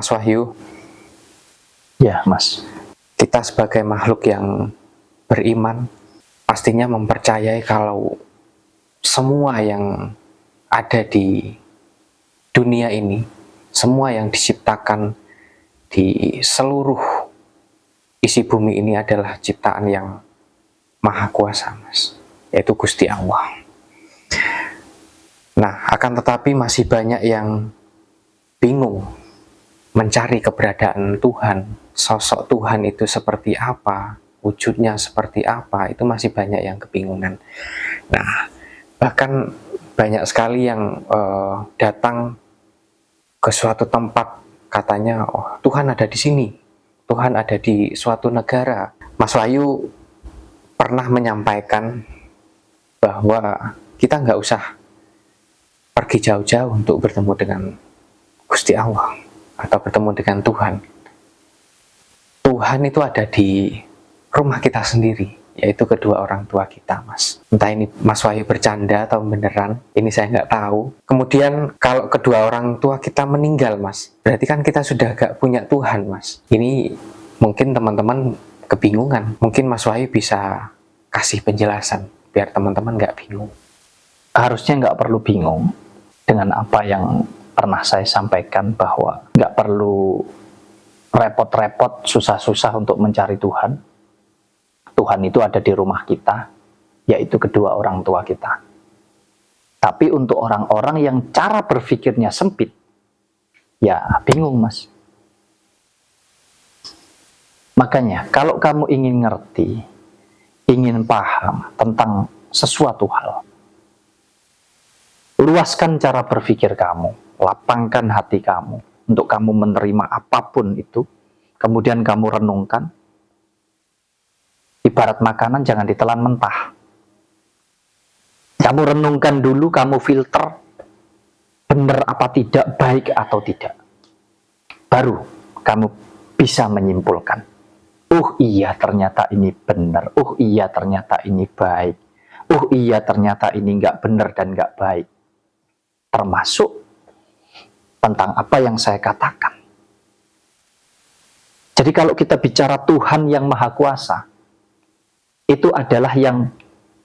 Mas Wahyu. Ya, Mas. Kita sebagai makhluk yang beriman pastinya mempercayai kalau semua yang ada di dunia ini, semua yang diciptakan di seluruh isi bumi ini adalah ciptaan yang maha kuasa, Mas, yaitu Gusti Allah. Nah, akan tetapi masih banyak yang bingung mencari keberadaan Tuhan, sosok Tuhan itu seperti apa, wujudnya seperti apa, itu masih banyak yang kebingungan. Nah, bahkan banyak sekali yang datang ke suatu tempat, katanya, oh Tuhan ada di sini, Tuhan ada di suatu negara. Mas Wahyu pernah menyampaikan bahwa kita nggak usah pergi jauh-jauh untuk bertemu dengan Gusti Allah atau bertemu dengan Tuhan. Tuhan itu ada di rumah kita sendiri, yaitu kedua orang tua kita, Mas. Entah ini Mas Wahyu bercanda atau beneran, ini saya nggak tahu. Kemudian kalau kedua orang tua kita meninggal, Mas, berarti kan kita sudah nggak punya Tuhan, Mas. Ini mungkin teman-teman kebingungan. Mungkin Mas Wahyu bisa kasih penjelasan biar teman-teman nggak bingung. Harusnya nggak perlu bingung dengan apa yang pernah saya sampaikan, bahwa nggak perlu repot-repot, susah-susah untuk mencari Tuhan. Tuhan itu ada di rumah kita, yaitu kedua orang tua kita. Tapi untuk orang-orang yang cara berpikirnya sempit, ya bingung, Mas. Makanya kalau kamu ingin ngerti, ingin paham tentang sesuatu hal, luaskan cara berpikir kamu, lapangkan hati kamu untuk kamu menerima apapun itu, kemudian kamu renungkan. Ibarat makanan jangan ditelan mentah. Kamu renungkan dulu, kamu filter benar apa tidak, baik atau tidak. Baru kamu bisa menyimpulkan. Oh iya, ternyata ini benar. Oh iya, ternyata ini baik. Oh iya, ternyata ini nggak benar dan nggak baik. Termasuk tentang apa yang saya katakan. Jadi kalau kita bicara Tuhan yang Maha Kuasa, itu adalah yang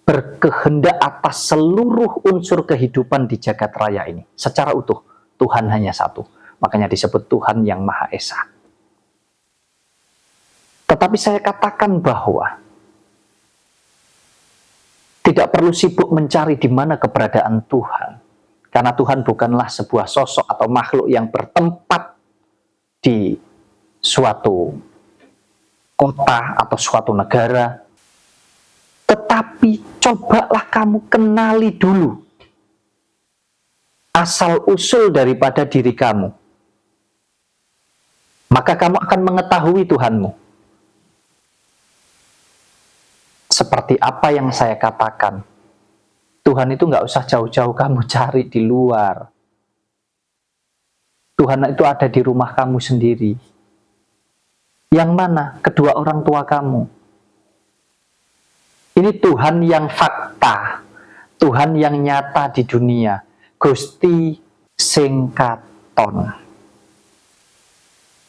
berkehendak atas seluruh unsur kehidupan di jagat raya ini. Secara utuh, Tuhan hanya satu. Makanya disebut Tuhan yang Maha Esa. Tetapi saya katakan bahwa tidak perlu sibuk mencari di mana keberadaan Tuhan. Karena Tuhan bukanlah sebuah sosok atau makhluk yang bertempat di suatu kota atau suatu negara. Tetapi cobalah kamu kenali dulu asal-usul daripada diri kamu. Maka kamu akan mengetahui Tuhanmu. Seperti apa yang saya katakan, Tuhan itu nggak usah jauh-jauh kamu cari di luar. Tuhan itu ada di rumah kamu sendiri. Yang mana? Kedua orang tua kamu. Ini Tuhan yang fakta, Tuhan yang nyata di dunia. Gusti sing katon.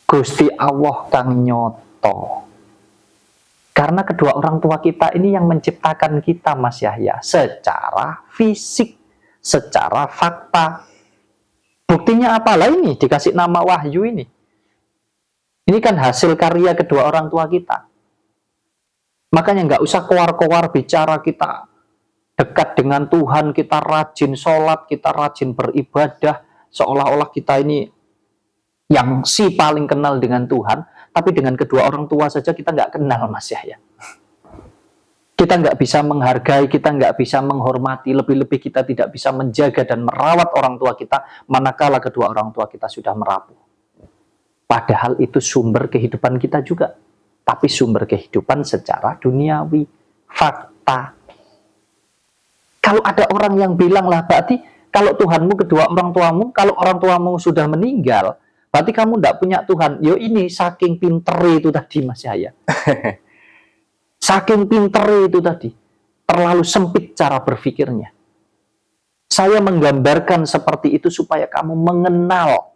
Gusti Allah kang nyoto. Karena kedua orang tua kita ini yang menciptakan kita, Mas Yahya, secara fisik, secara fakta. Buktinya apalah ini? Dikasih nama Wahyu ini. Ini kan hasil karya kedua orang tua kita. Makanya nggak usah kowar-kowar bicara kita dekat dengan Tuhan, kita rajin sholat, kita rajin beribadah, seolah-olah kita ini yang paling kenal dengan Tuhan, tapi dengan kedua orang tua saja kita nggak kenal, Mas Yahya. Kita nggak bisa menghargai, kita nggak bisa menghormati, lebih-lebih kita tidak bisa menjaga dan merawat orang tua kita, manakala kedua orang tua kita sudah merapuh. Padahal itu sumber kehidupan kita juga, tapi sumber kehidupan secara duniawi, fakta. Kalau ada orang yang bilang lah, berarti kalau Tuhanmu kedua orang tuamu, kalau orang tuamu sudah meninggal, berarti kamu tidak punya Tuhan. Yo ini saking pinter itu tadi, Mas Yahya. Saking pinter itu tadi. Terlalu sempit cara berpikirnya. Saya menggambarkan seperti itu supaya kamu mengenal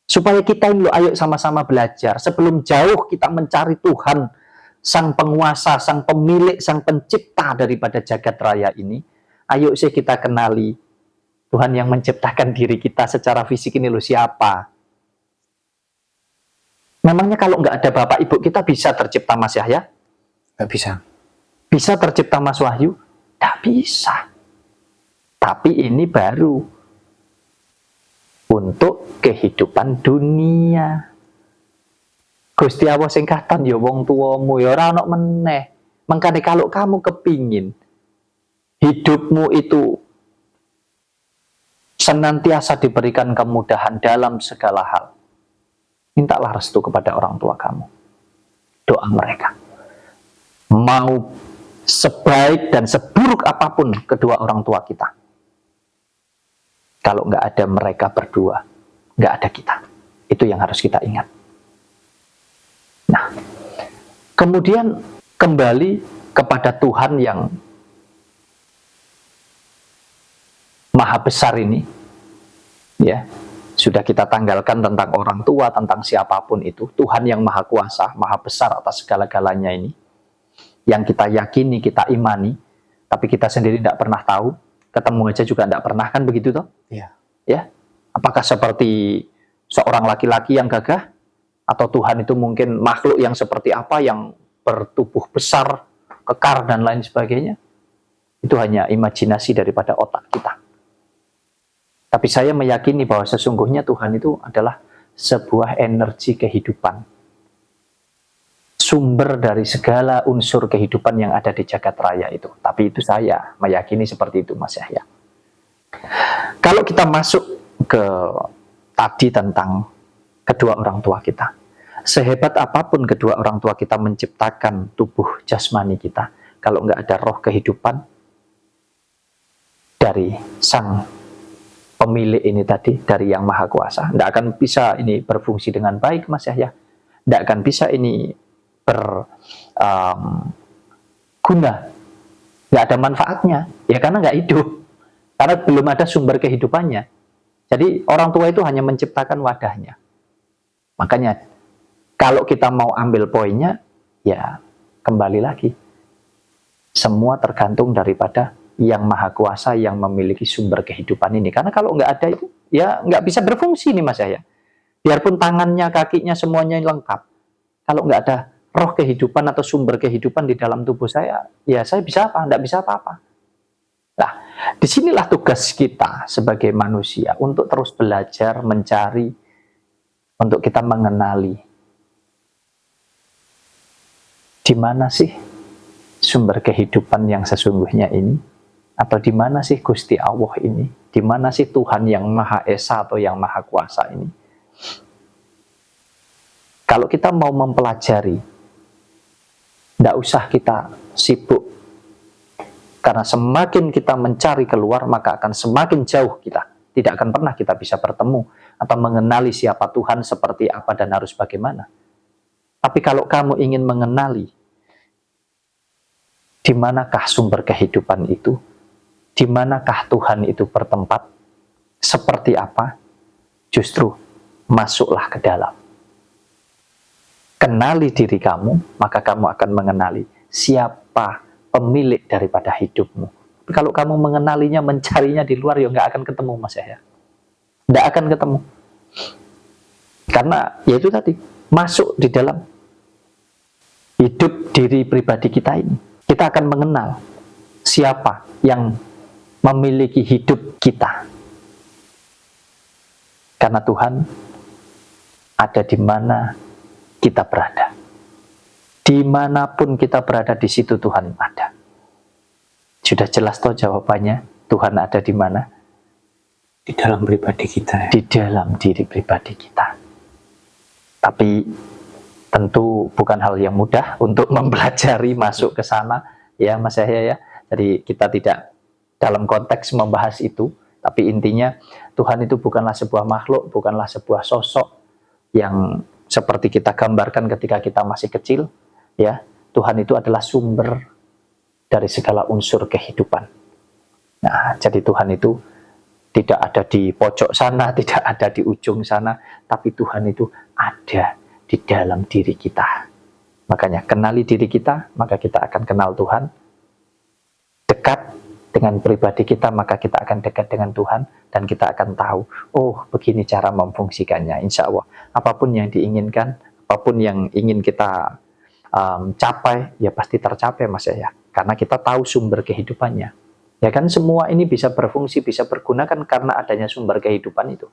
Supaya kita ini loh, ayo sama-sama belajar. Sebelum jauh kita mencari Tuhan, Sang Penguasa, Sang Pemilik, Sang Pencipta daripada jagat raya ini, ayo sih kita kenali Tuhan yang menciptakan diri kita secara fisik ini loh siapa. Memangnya kalau nggak ada Bapak Ibu kita bisa tercipta Mas Yahya? Nggak bisa. Bisa tercipta Mas Wahyu? Nggak bisa. Tapi ini baru untuk kehidupan dunia. Gusti Allah sing katon ya wong tuamu ya ora ono meneh. Mangkane kalau kamu kepingin hidupmu itu senantiasa diberikan kemudahan dalam segala hal, mintalah restu kepada orang tua kamu. Doa mereka. Mau sebaik dan seburuk apapun kedua orang tua kita, kalau nggak ada mereka berdua, nggak ada kita. Itu yang harus kita ingat. Nah, kemudian kembali kepada Tuhan yang Maha Besar ini, ya, sudah kita tanggalkan tentang orang tua, tentang siapapun itu. Tuhan yang Maha Kuasa, Maha Besar atas segala-galanya ini, yang kita yakini, kita imani, tapi kita sendiri tidak pernah tahu, ketemu aja juga tidak pernah, kan begitu toh? Iya. Ya, apakah seperti seorang laki-laki yang gagah, atau Tuhan itu mungkin makhluk yang seperti apa, yang bertubuh besar, kekar dan lain sebagainya? Itu hanya imajinasi daripada otak kita. Tapi saya meyakini bahwa sesungguhnya Tuhan itu adalah sebuah energi kehidupan, sumber dari segala unsur kehidupan yang ada di jagat raya itu. Tapi itu saya meyakini seperti itu, Mas Yahya. Kalau kita masuk ke tadi tentang kedua orang tua kita, sehebat apapun kedua orang tua kita menciptakan tubuh jasmani kita, kalau nggak ada roh kehidupan dari Sang Pemilik ini tadi, dari Yang Maha Kuasa, tidak akan bisa ini berfungsi dengan baik, Mas Yahya. Tidak akan bisa ini berguna, nggak ada manfaatnya, ya karena nggak hidup, karena belum ada sumber kehidupannya. Jadi orang tua itu hanya menciptakan wadahnya. Makanya kalau kita mau ambil poinnya, ya kembali lagi, semua tergantung daripada Yang Maha Kuasa yang memiliki sumber kehidupan ini. Karena kalau nggak ada itu, ya nggak bisa berfungsi nih Mas Yahya. Biarpun tangannya, kakinya, semuanya lengkap, kalau nggak ada roh kehidupan atau sumber kehidupan di dalam tubuh saya, ya saya bisa apa? Nggak bisa apa-apa. Nah, disinilah tugas kita sebagai manusia untuk terus belajar, mencari, untuk kita mengenali di mana sih sumber kehidupan yang sesungguhnya ini, atau di mana sih Gusti Allah ini, di mana sih Tuhan yang Maha Esa atau yang Maha Kuasa ini. Kalau kita mau mempelajari, tidak usah kita sibuk, karena semakin kita mencari keluar, maka akan semakin jauh kita. Tidak akan pernah kita bisa bertemu atau mengenali siapa Tuhan, seperti apa dan harus bagaimana. Tapi kalau kamu ingin mengenali di manakah sumber kehidupan itu, di manakah Tuhan itu bertempat, seperti apa, justru masuklah ke dalam. Kenali diri kamu, maka kamu akan mengenali siapa pemilik daripada hidupmu. Kalau kamu mengenalinya, mencarinya di luar, ya nggak akan ketemu, Mas Yahya. Nggak akan ketemu. Karena ya itu tadi, masuk di dalam hidup diri pribadi kita ini, kita akan mengenal siapa yang memiliki hidup kita. Karena Tuhan ada di mana kita berada. Dimanapun kita berada, di situ Tuhan ada. Sudah jelas toh jawabannya, Tuhan ada di mana? Di dalam pribadi kita. Di dalam diri pribadi kita. Tapi tentu bukan hal yang mudah untuk mempelajari masuk ke sana, ya Mas Yahya ya. Jadi kita tidak dalam konteks membahas itu, tapi intinya Tuhan itu bukanlah sebuah makhluk, bukanlah sebuah sosok yang seperti kita gambarkan ketika kita masih kecil, ya. Tuhan itu adalah sumber dari segala unsur kehidupan. Nah, jadi Tuhan itu tidak ada di pojok sana, tidak ada di ujung sana, tapi Tuhan itu ada di dalam diri kita. Makanya kenali diri kita, maka kita akan kenal Tuhan. Dekat dengan pribadi kita, maka kita akan dekat dengan Tuhan, dan kita akan tahu, oh begini cara memfungsikannya. Insya Allah, apapun yang diinginkan, apapun yang ingin kita capai, ya pasti tercapai Mas ya. Karena kita tahu sumber kehidupannya. Ya kan, semua ini bisa berfungsi, bisa berguna kan karena adanya sumber kehidupan itu.